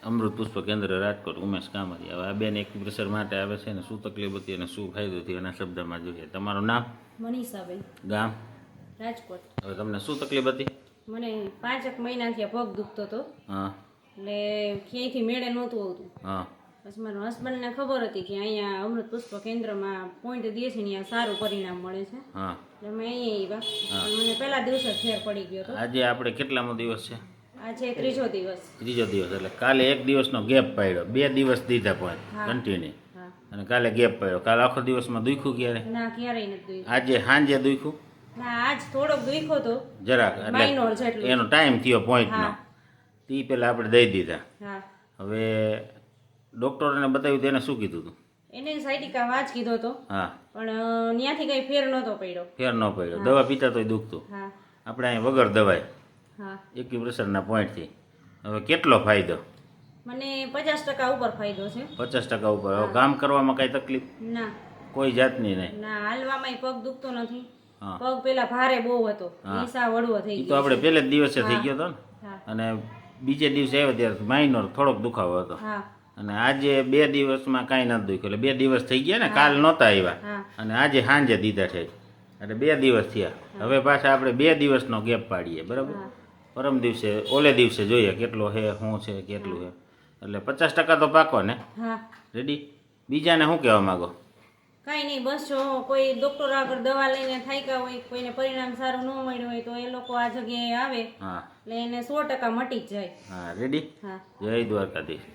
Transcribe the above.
અમૃત પુષ્પ કેન્દ્ર રાજકોટ ઉમેશ કામરિયા. હવે આ બેન એક્યુપ્રેશર માટે આવે છે ને શું તકલીફ હતી અને શું ફાયદો થયો એના શબ્દમાં જોઈએ. તમારું નામ? મનીષાબેન, ગામ? રાજકોટ. હવે તમને શું તકલીફ હતી? મને 5 મહિનાથી આ પગ દુખતો હતો. હા. એટલે ક્યાંયથી મેળે નહોતું આવતું. હા. પછી મારા હસબન્ડને ખબર હતી કે અહીંયા અમૃત પુષ્પ કેન્દ્રમાં પોઈન્ટ દે છે ને અહીંયા સારું પરિણામ મળે છે. હા. એટલે મેં અહીંયા આવ્યા. મને પહેલા દિવસે ફેર પડી ગયો હતો. આજે આપણે કેટલામો દિવસ છે? આજે ત્રીજો દિવસ. ત્રીજો દિવસ એટલે કાલે એક દિવસનો ગેપ પાડ્યો, 2 દિવસ દીધા પોઈન્ટ કન્ટિન્યુ, અને કાલે ગેપ પાડ્યો. કાલે આખો દિવસમાં દુખ્યું ક્યારે? ના, ક્યારેય નથી દુખ્યું. આજે સાંજે દુખ્યું? ના, આજ થોડોક દુખ્યો તો જરાક, એટલે એનો ટાઈમ થયો પોઈન્ટનો, તે પહેલાં આપણે દઈ દીધા. હા. હવે ડૉક્ટરને બતાવ્યું તેને શું કીધું હતું? એને સાયટિકા વાંચ કીધો હતો. હા. પણ ત્યાંથી કઈ ફેર નહોતો પડ્યો. ફેર ન પડ્યો. દવા પીતા તોય દુખતું. હા. આપણે અહીં વગર દવાય હા. એક્યુપ્રેશરના પોઈન્ટથી. હવે કેટલો ફાયદો? મને 50% ઉપર ફાયદો છે. 50% ઉપર. હવે કામ કરવામાં કઈ તકલીફ? ના, કોઈ જાતની નહીં. ના, હાલવામાં પગ દુખતો નથી. હા. પગ પેલા ભારે બહુ હતો, ઈસા વડવો થઈ એ ગયો. તો આપણે પહેલે જ દિવસે થઈ ગયો હતો ને. હા. અને બીજે દિવસે આવ્યો ત્યારે માઇનોર થોડોક દુખાવો હતો. હા. અને આજે 2 દિવસમાં કાંઈ નથી દુખ્યું. એટલે 2 દિવસ થઈ ગયા ને, કાલ નહોતા આવ્યા. હા. અને આજે સાંજે દીધા છે, એટલે 2 દિવસ થયા. હવે પાછા આપણે 2 દિવસનો ગેપ પાડીએ, બરાબર? પરમ દિવસે ઓલે દિવસે જોઈએ કેટલો છે, શું છે, કેટલું છે. એટલે 50% તો પાકો ને? હા. રેડી? બીજાને શું કહેવા માગો? કાંઈ નહીં, બસ જો કોઈ ડોક્ટર આગળ દવા લઈને થાક્યા હોય, કોઈને પરિણામ સારું ન મળ્યું હોય તો એ લોકો આ જગ્યાએ આવે. હા. એટલે એને 100% મટી જ જાય. હા. રેડી? હા. જય દ્વારકાધીશ.